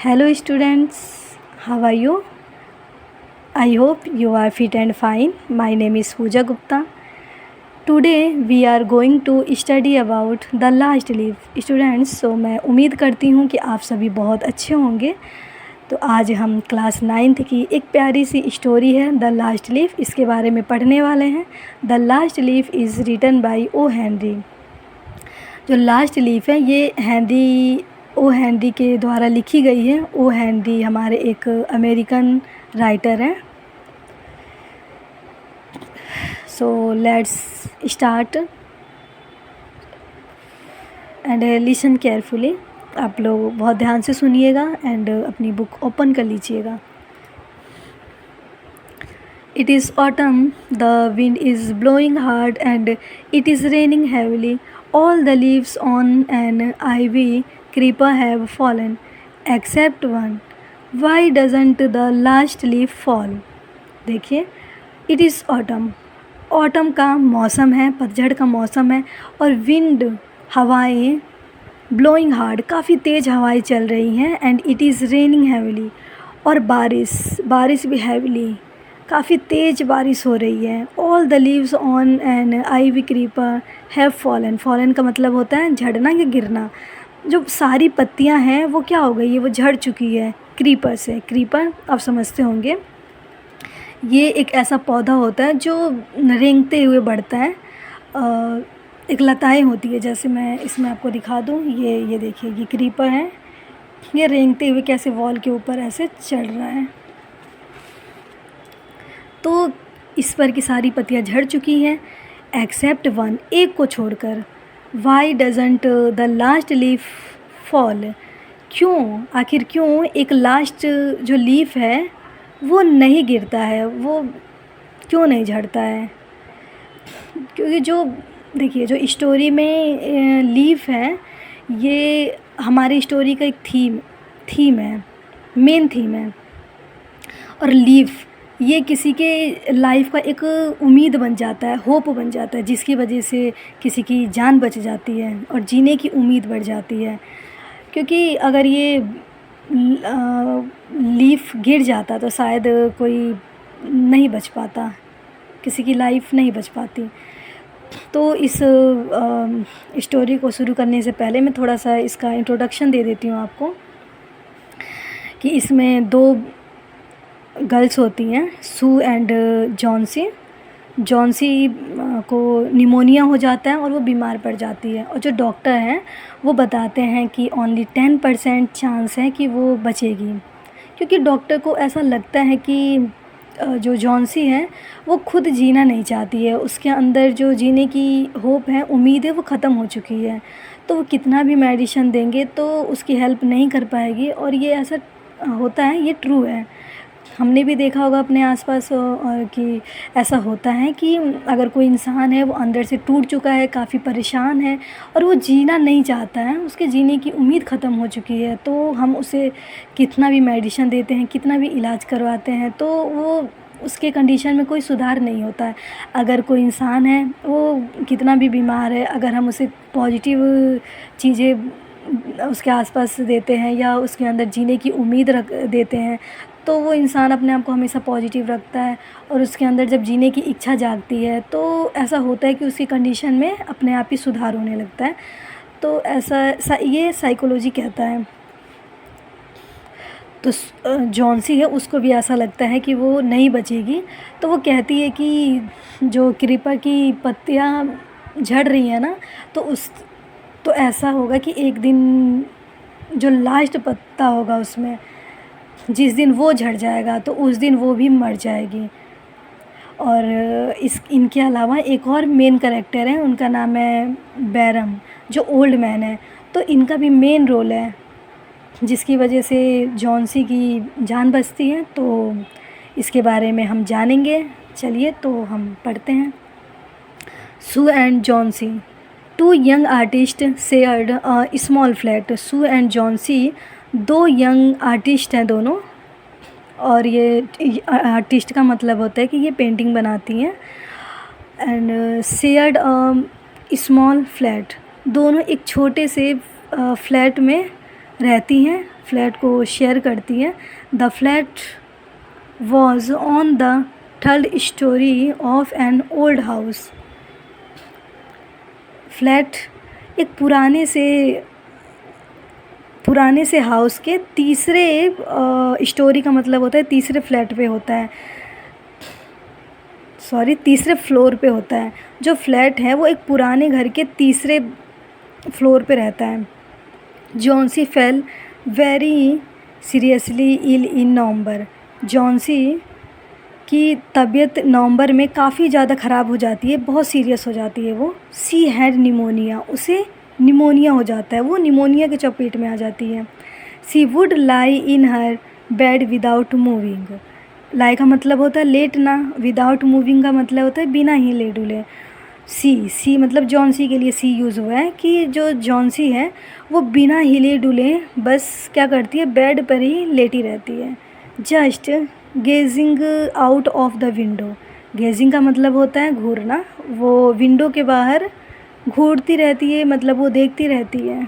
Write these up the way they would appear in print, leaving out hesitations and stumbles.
Hello students, how are you? I hope you are fit and fine. My name is Pooja Gupta. Today we are going to study about the last leaf. Students, so मैं उम्मीद करती हूँ कि आप सभी बहुत अच्छे होंगे। तो आज हम क्लास 9th की एक प्यारी सी स्टोरी है द लास्ट लीफ, इसके बारे में पढ़ने वाले हैं। The last leaf is written by O Henry. जो लास्ट लीफ है ये ओ हेनरी के द्वारा लिखी गई है। ओ हेनरी हमारे एक अमेरिकन राइटर हैं। So let's start and listen carefully. आप लोग बहुत ध्यान से सुनिएगा एंड अपनी बुक ओपन कर लीजिएगा। It is autumn, the wind is blowing hard and it is raining heavily. All the leaves on an ivy creeper have fallen, except one. Why doesn't the last leaf fall? देखिए, it is autumn. Autumn का मौसम है, पतझड़ का मौसम है और wind हवाएं ब्लोइंग हार्ड, काफ़ी तेज़ हवाएं चल रही हैं and it is raining heavily, और बारिश भी हैविली, काफ़ी तेज़ बारिश हो रही है। All the leaves on an ivy creeper have fallen. Fallen का मतलब होता है झड़ना या गिरना। जो सारी पत्तियां हैं वो क्या हो गई है, वो झड़ चुकी है क्रीपर से। क्रीपर आप समझते होंगे, ये एक ऐसा पौधा होता है जो रेंगते हुए बढ़ता है। एक लताएं होती है, जैसे मैं इसमें आपको दिखा दूँ। ये देखिए, ये क्रीपर है, ये रेंगते हुए कैसे वॉल के ऊपर ऐसे चढ़ रहा है। तो इस पर की सारी पत्तियां झड़ चुकी हैं एक्सेप्ट वन, एक को छोड़कर। Why doesn't the last leaf fall? क्यों, आखिर क्यों एक लास्ट जो लीफ है वो नहीं गिरता है, वो क्यों नहीं झड़ता है? क्योंकि जो देखिए, जो स्टोरी में लीफ है ये हमारी स्टोरी का एक थीम है, मेन थीम है। और लीफ ये किसी के लाइफ का एक उम्मीद बन जाता है, होप बन जाता है, जिसकी वजह से किसी की जान बच जाती है और जीने की उम्मीद बढ़ जाती है। क्योंकि अगर ये लीफ गिर जाता तो शायद कोई नहीं बच पाता, किसी की लाइफ नहीं बच पाती। तो इस स्टोरी को शुरू करने से पहले मैं थोड़ा सा इसका इंट्रोडक्शन दे देती हूँ आपको, कि इसमें दो गर्ल्स होती हैं, सू एंड जॉन्सी। जॉन्सी को निमोनिया हो जाता है और वो बीमार पड़ जाती है, और जो डॉक्टर हैं वो बताते हैं कि ओनली 10% चांस है कि वो बचेगी। क्योंकि डॉक्टर को ऐसा लगता है कि जो जॉन्सी है वो खुद जीना नहीं चाहती है, उसके अंदर जो जीने की होप है, उम्मीद है, वो ख़त्म हो चुकी है। तो वो कितना भी मेडिसिन देंगे तो उसकी हेल्प नहीं कर पाएगी। और ये ऐसा होता है, ये ट्रू है। हमने भी देखा होगा अपने आसपास कि ऐसा होता है कि अगर कोई इंसान है वो अंदर से टूट चुका है, काफ़ी परेशान है और वो जीना नहीं चाहता है, उसके जीने की उम्मीद ख़त्म हो चुकी है, तो हम उसे कितना भी मेडिसिन देते हैं, कितना भी इलाज करवाते हैं, तो वो उसके कंडीशन में कोई सुधार नहीं होता है। अगर कोई इंसान है वो कितना भी बीमार है, अगर हम उसे पॉजिटिव चीज़ें उसके आसपास देते हैं या उसके अंदर जीने की उम्मीद रख देते हैं, तो वो इंसान अपने आप को हमेशा पॉजिटिव रखता है और उसके अंदर जब जीने की इच्छा जागती है तो ऐसा होता है कि उसकी कंडीशन में अपने आप ही सुधार होने लगता है। तो ऐसा ये साइकोलॉजी कहता है। तो जॉन्सी है, उसको भी ऐसा लगता है कि वो नहीं बचेगी, तो वो कहती है कि जो क्रीपर की पत्तियां झड़ रही हैं ना, तो ऐसा होगा कि एक दिन जो लास्ट पत्ता होगा उसमें, जिस दिन वो झड़ जाएगा तो उस दिन वो भी मर जाएगी। और इनके अलावा एक और मेन कैरेक्टर है, उनका नाम है बैरम, जो ओल्ड मैन है। तो इनका भी मेन रोल है, जिसकी वजह से जॉन्सी की जान बचती है। तो इसके बारे में हम जानेंगे। चलिए तो हम पढ़ते हैं। Sue and Johnsy. Two young artist shared a small flat. Sue and Johnsy दो यंग आर्टिस्ट हैं दोनों, और ये आर्टिस्ट का मतलब होता है कि ये पेंटिंग बनाती हैं। And shared a small flat, दोनों एक छोटे से फ्लैट में रहती हैं, फ्लैट को शेयर करती है। The flat was on the third story of an old house. Flat एक पुराने से हाउस के तीसरे स्टोरी का मतलब होता है तीसरे फ्लैट पे होता है, सॉरी तीसरे फ्लोर पे होता है। जो फ्लैट है वो एक पुराने घर के तीसरे फ्लोर पे रहता है। Johnsy fell very seriously ill in November. Johnsy की तबीयत नवंबर में काफ़ी ज़्यादा ख़राब हो जाती है, बहुत सीरियस हो जाती है वो। सी हैड निमोनिया, उसे निमोनिया हो जाता है, वो निमोनिया के चपेट में आ जाती है। She would lie in her bed without moving. Lie का मतलब होता है लेटना, विदाउट मूविंग का मतलब होता है बिना हिले डुले। सी मतलब जॉन्सी के लिए सी यूज़ हुआ है कि जो जॉन्सी है वो बिना हिले डुले बस क्या करती है, बेड पर ही लेटी रहती है। Just gazing out of the window. Gazing का मतलब होता है घूरना, वो विंडो के बाहर घूरती रहती है, मतलब वो देखती रहती है।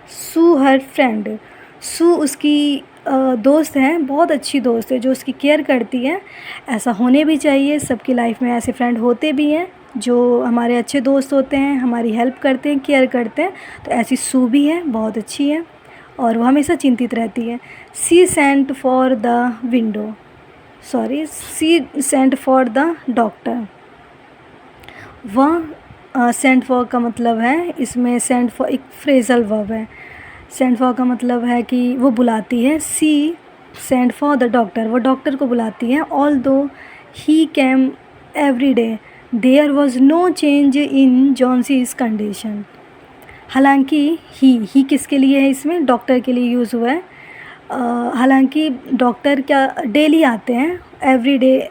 सू हर फ्रेंड, सू उसकी दोस्त है, बहुत अच्छी दोस्त है जो उसकी केयर करती है। ऐसा होने भी चाहिए, सबकी लाइफ में ऐसे फ्रेंड होते भी हैं जो हमारे अच्छे दोस्त होते हैं, हमारी हेल्प करते हैं, केयर करते हैं। तो ऐसी सू भी है, बहुत अच्छी है और वो हमेशा चिंतित रहती है। She sent for the window, sorry she sent for the doctor. वह सेंट फॉर का मतलब है, इसमें सेंट फॉर एक फ्रेजल वर्ब है। सेंट फॉर का मतलब है कि वो बुलाती है। She sent for the doctor, वो डॉक्टर को बुलाती है। Although he came every day there was no change in Johnsy's condition. हालांकि ही किसके लिए है, इसमें डॉक्टर के लिए यूज़ हुआ है। हालांकि डॉक्टर क्या डेली आते हैं, एवरी डे,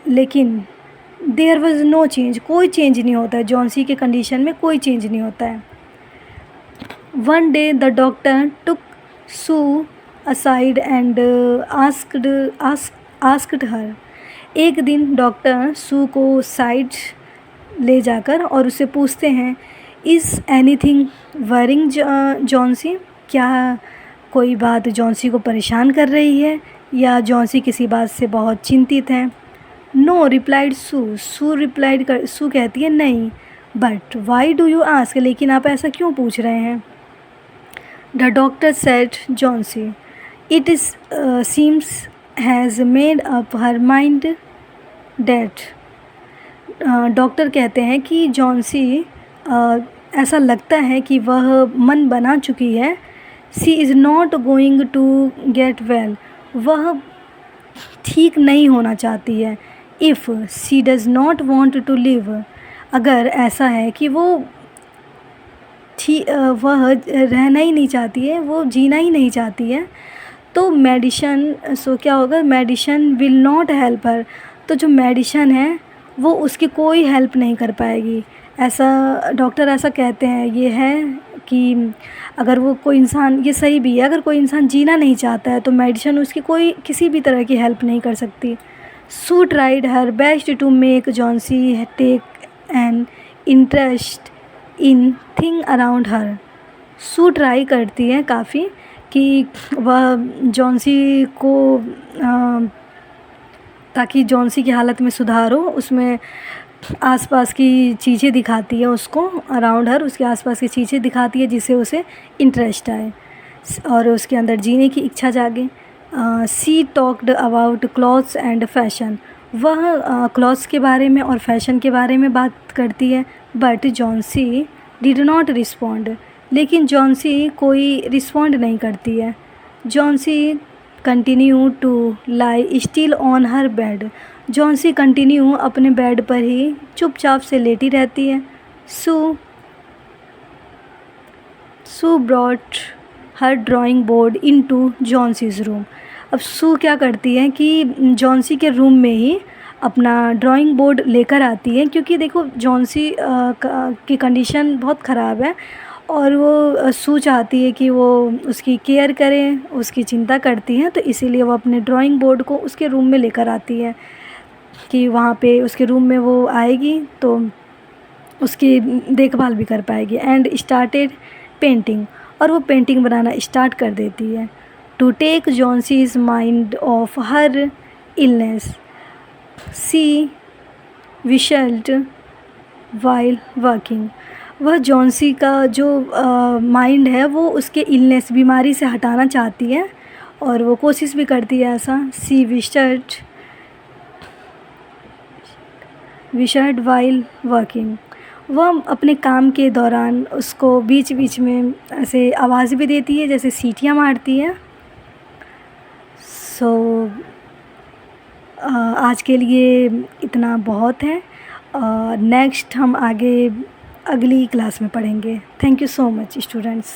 लेकिन देयर वॉज नो चेंज, कोई चेंज नहीं होता है, जॉन्सी के कंडीशन में कोई चेंज नहीं होता है। One day the doctor took Sue aside and asked her. एक दिन डॉक्टर सू को साइड ले जाकर और उससे पूछते हैं, इज़ एनीथिंग वरिंग जॉन्सी, क्या कोई बात जॉन्सी को परेशान कर रही है या जॉन्सी किसी बात से बहुत चिंतित है। नो रिप्लाइड सू कहती है नहीं। But why do you ask, लेकिन आप ऐसा क्यों पूछ रहे हैं। The doctor said Johnsy it is seems has made up her mind that. Doctor कहते हैं कि जॉन्सी ऐसा लगता है कि वह मन बना चुकी है। She is not going to get well, वह ठीक नहीं होना चाहती है। If she does not want to live, अगर ऐसा है कि वह रहना ही नहीं चाहती है, वो जीना ही नहीं चाहती है, तो मेडिशन, सो क्या होगा, medicine will not help her, तो जो मेडिशन है वो उसकी कोई हेल्प नहीं कर पाएगी। ऐसा डॉक्टर ऐसा कहते हैं, ये है कि अगर वो कोई इंसान, ये सही भी है, अगर कोई इंसान जीना नहीं चाहता है तो मेडिसिन उसकी कोई किसी भी तरह की हेल्प नहीं कर सकती। Sue tried her best to make Johnsy take an interest in thing around her. Sue try करती है काफ़ी कि वह जॉन्सी को ताकि जॉन्सी की हालत में सुधार हो, उसमें आसपास की चीज़ें दिखाती है उसको, अराउंड हर उसके आसपास की चीज़ें दिखाती है जिससे उसे इंटरेस्ट आए और उसके अंदर जीने की इच्छा जागे। She talked about clothes and fashion, वह क्लॉथ्स के बारे में और फैशन के बारे में बात करती है। But Johnsy did not respond, लेकिन जॉन्सी कोई रिस्पॉन्ड नहीं करती है। Johnsy continue to lie still on her bed, Johnsy continue अपने बेड पर ही चुपचाप से लेटी रहती है। Sue brought her drawing board into Johnsy's room. अब सू क्या करती है कि जॉन्सी के रूम में ही अपना ड्राइंग बोर्ड लेकर आती है, क्योंकि देखो जॉन्सी की कंडीशन बहुत ख़राब है और वो सू चाहती है कि वो उसकी केयर करें, उसकी चिंता करती हैं, तो इसीलिए वो अपने ड्राइंग बोर्ड को उसके रूम में लेकर आती है कि वहाँ पे उसके रूम में वो आएगी तो उसकी देखभाल भी कर पाएगी। एंड स्टार्टेड पेंटिंग, और वो पेंटिंग बनाना स्टार्ट कर देती है। To take Johnsy's mind off her illness she whistled while working. वह जॉन्सी का जो माइंड है वो उसके इलनेस बीमारी से हटाना चाहती है और वो कोशिश भी करती है ऐसा। सी विशर्ट वाइल वर्किंग। वह अपने काम के दौरान उसको बीच बीच में ऐसे आवाज़ भी देती है जैसे सीटियाँ मारती है। सो आज के लिए इतना बहुत है। नेक्स्ट हम आगे अगली क्लास में पढ़ेंगे। Thank you so much students.